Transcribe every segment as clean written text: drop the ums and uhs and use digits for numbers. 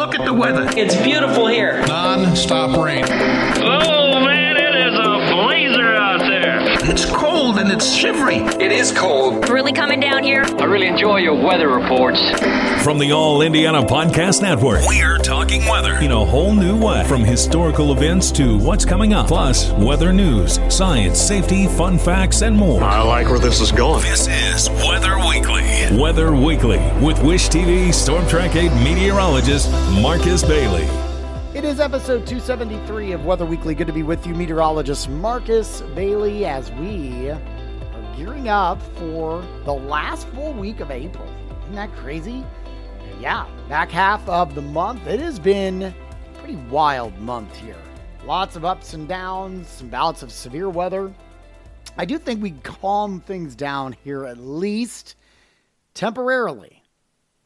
Look at the weather. It's beautiful here. Non-stop rain. Oh, man, it is a blazer out there. It's cold and it's shivery. It is cold. Really coming down here. I really enjoy your weather reports. From the All Indiana Podcast Network, we're talking weather in a whole new way. From historical events to what's coming up, plus weather news, science, safety, fun facts, and more. I like where this is going. This is Weather Weekly. Weather Weekly with Wish TV Storm Track 8 meteorologist Marcus Bailey. It is episode 273 of Weather Weekly. Good to be with you, meteorologist Marcus Bailey, as we are gearing up for the last full week of April. Isn't that crazy? Yeah, back half of the month. It has been a pretty wild month here. Lots of ups and downs, some bouts of severe weather. I do think we calm things down here at least temporarily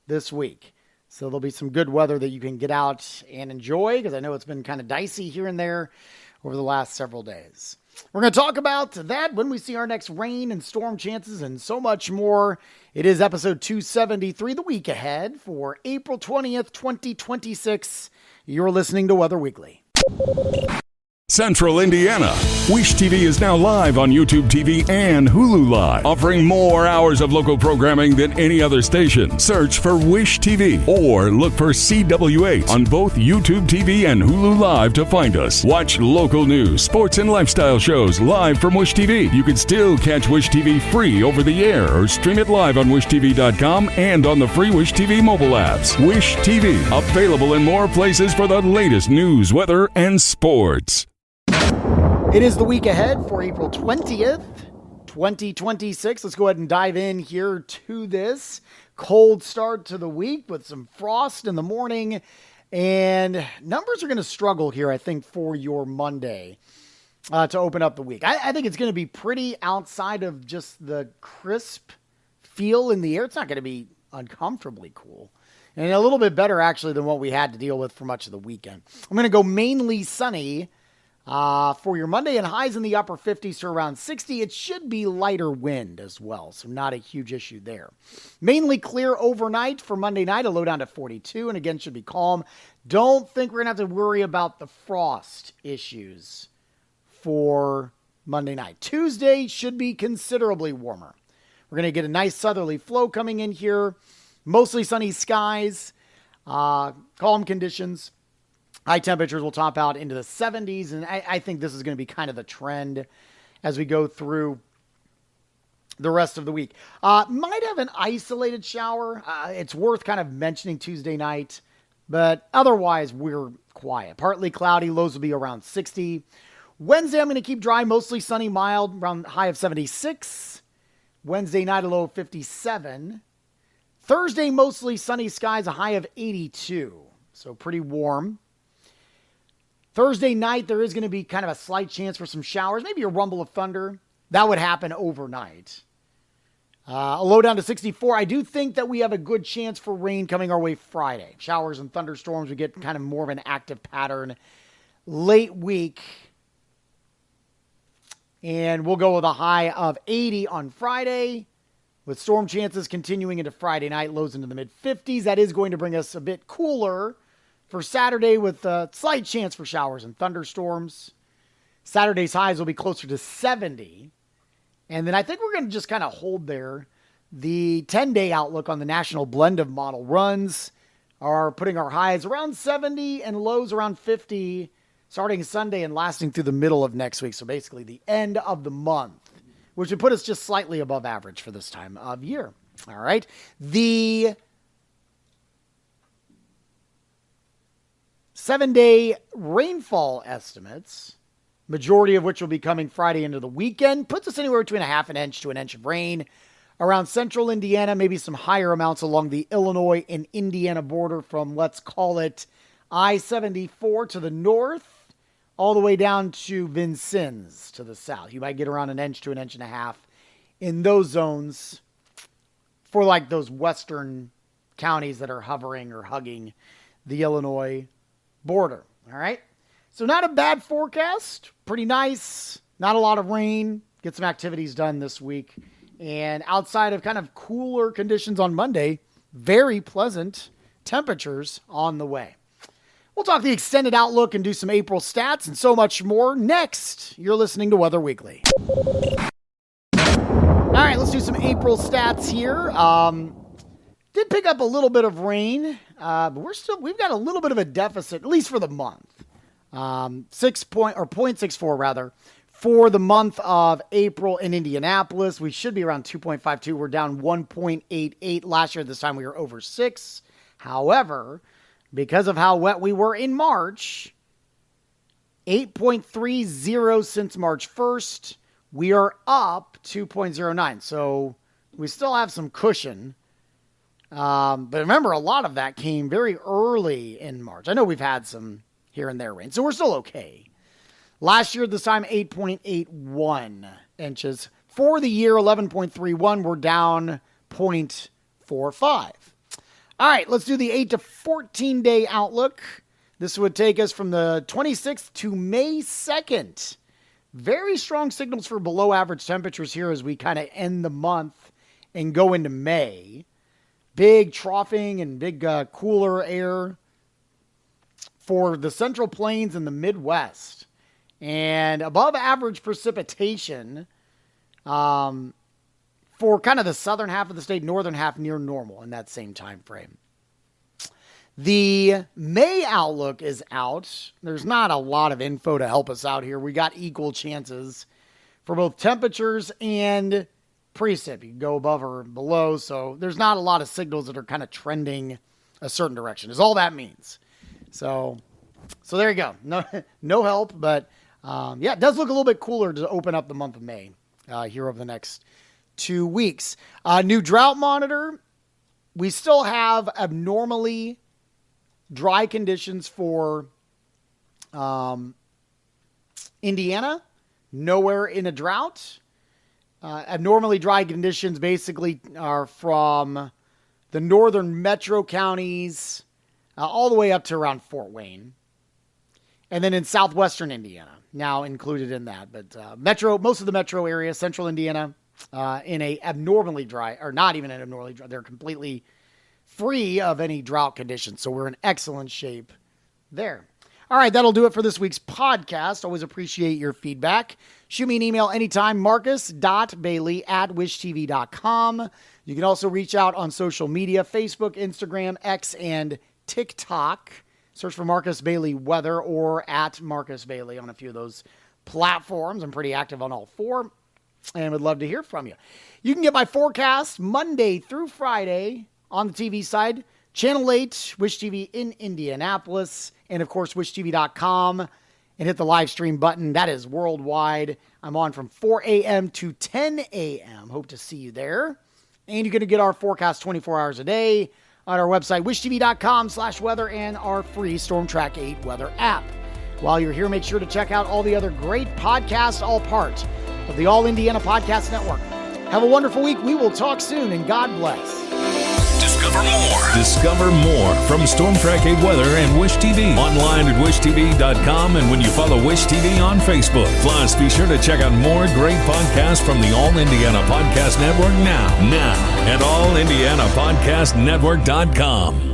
this week. So there'll be some good weather that you can get out and enjoy, because I know it's been kind of dicey here and there over the last several days. We're going to talk about that when we see our next rain and storm chances and so much more. It is episode 273, the week ahead for April 20th, 2026. You're listening to Weather Weekly. Central Indiana. Wish TV is now live on YouTube TV and Hulu Live, offering more hours of local programming than any other station. Search for Wish TV or look for CW8 on both YouTube TV and Hulu Live to find us. Watch local news, sports, and lifestyle shows live from Wish TV. You can still catch Wish TV free over the air or stream it live on wishtv.com and on the free Wish TV mobile apps. Wish TV, available in more places for the latest news, weather, and sports. It is the week ahead for April 20th, 2026. Let's go ahead and dive in here to this cold start to the week with some frost in the morning. And numbers are going to struggle here, I think, for your Monday to open up the week. I think it's going to be pretty outside of just the crisp feel in the air. It's not going to be uncomfortably cool. And a little bit better, actually, than what we had to deal with for much of the weekend. I'm going to go mainly sunny for your Monday, and highs in the upper 50s to around 60. It should be lighter wind as well, so not a huge issue there. Mainly clear overnight for Monday night, a low down to 42, and again, should be calm. Don't think we're going to have to worry about the frost issues for Monday night. Tuesday should be considerably warmer. We're going to get a nice southerly flow coming in here. Mostly sunny skies, calm conditions. High temperatures will top out into the 70s, and I think this is going to be kind of the trend as we go through the rest of the week. Might have an isolated shower. It's worth kind of mentioning Tuesday night, but otherwise we're quiet. Partly cloudy, lows will be around 60. Wednesday, I'm going to keep dry, mostly sunny, mild, around high of 76. Wednesday night, a low of 57. Thursday, mostly sunny skies, a high of 82. So pretty warm. Thursday night, there is going to be kind of a slight chance for some showers, maybe a rumble of thunder. That would happen overnight. A low down to 64. I do think that we have a good chance for rain coming our way Friday. Showers and thunderstorms, we get kind of more of an active pattern late week. And we'll go with a high of 80 on Friday, with storm chances continuing into Friday night, lows into the mid-50s. That is going to bring us a bit cooler for Saturday, with a slight chance for showers and thunderstorms. Saturday's highs will be closer to 70. And then I think we're going to just kind of hold there. The 10-day outlook on the National Blend of Model Runs are putting our highs around 70 and lows around 50, starting Sunday and lasting through the middle of next week. So basically the end of the month, which would put us just slightly above average for this time of year. All right. The 7-day rainfall estimates, majority of which will be coming Friday into the weekend, puts us anywhere between a half an inch to an inch of rain around central Indiana, maybe some higher amounts along the Illinois and Indiana border from, let's call it, I-74 to the north, all the way down to Vincennes to the south. You might get around an inch to an inch and a half in those zones for like those western counties that are hovering or hugging the Illinois border. All right. So not a bad forecast. Pretty nice. Not a lot of rain. Get some activities done this week. And outside of kind of cooler conditions on Monday, very pleasant temperatures on the way. We'll talk the extended outlook and do some April stats and so much more next. You're listening to Weather Weekly. All right, let's do some April stats here. Did pick up a little bit of rain, but we've got a little bit of a deficit, at least for the month. 0.64 rather, for the month of April in Indianapolis. We should be around 2.52. We're down 1.88. Last year, this time we were over 6. However, because of how wet we were in March, 8.30 since March 1st. We are up 2.09. So we still have some cushion. But remember, a lot of that came very early in March. I know we've had some here and there rain, so we're still okay. Last year, this time, 8.81 inches. For the year, 11.31. We're down 0.45. All right, let's do the 8 to 14 day outlook. This would take us from the 26th to May 2nd. Very strong signals for below average temperatures here as we kind of end the month and go into May. Big troughing and big cooler air for the Central Plains and the Midwest. And above average precipitation for kind of the southern half of the state, northern half near normal in that same time frame. The May outlook is out. There's not a lot of info to help us out here. We got equal chances for both temperatures and precip. You can go above or below, so there's not a lot of signals that are kind of trending a certain direction, is all that means. So there you go. No help, but yeah, it does look a little bit cooler to open up the month of May here over the next 2 weeks. New drought monitor. We still have abnormally dry conditions for Indiana. Nowhere in a drought. Abnormally dry conditions basically are from the northern metro counties all the way up to around Fort Wayne. And then in southwestern Indiana, now included in that. But most of the metro area, central Indiana, in a abnormally dry, or not even an abnormally dry, they're completely free of any drought conditions. So we're in excellent shape there. All right, that'll do it for this week's podcast. Always appreciate your feedback. Shoot me an email anytime, marcus.bailey@wishtv.com. You can also reach out on social media, Facebook, Instagram, X, and TikTok. Search for Marcus Bailey Weather or at Marcus Bailey on a few of those platforms. I'm pretty active on all 4 and would love to hear from you. You can get my forecast Monday through Friday on the TV side. Channel 8, Wish TV in Indianapolis, and of course, wishtv.com, and hit the live stream button. That is worldwide. I'm on from 4 a.m. to 10 a.m. Hope to see you there. And you're going to get our forecast 24 hours a day on our website, wishtv.com/weather, and our free Storm Track 8 weather app. While you're here, make sure to check out all the other great podcasts, all part of the All Indiana Podcast Network. Have a wonderful week. We will talk soon, and God bless. Discover more from Storm Track 8 Weather and Wish TV. Online at wishtv.com and when you follow Wish TV on Facebook. Plus, be sure to check out more great podcasts from the All Indiana Podcast Network now at allindianapodcastnetwork.com.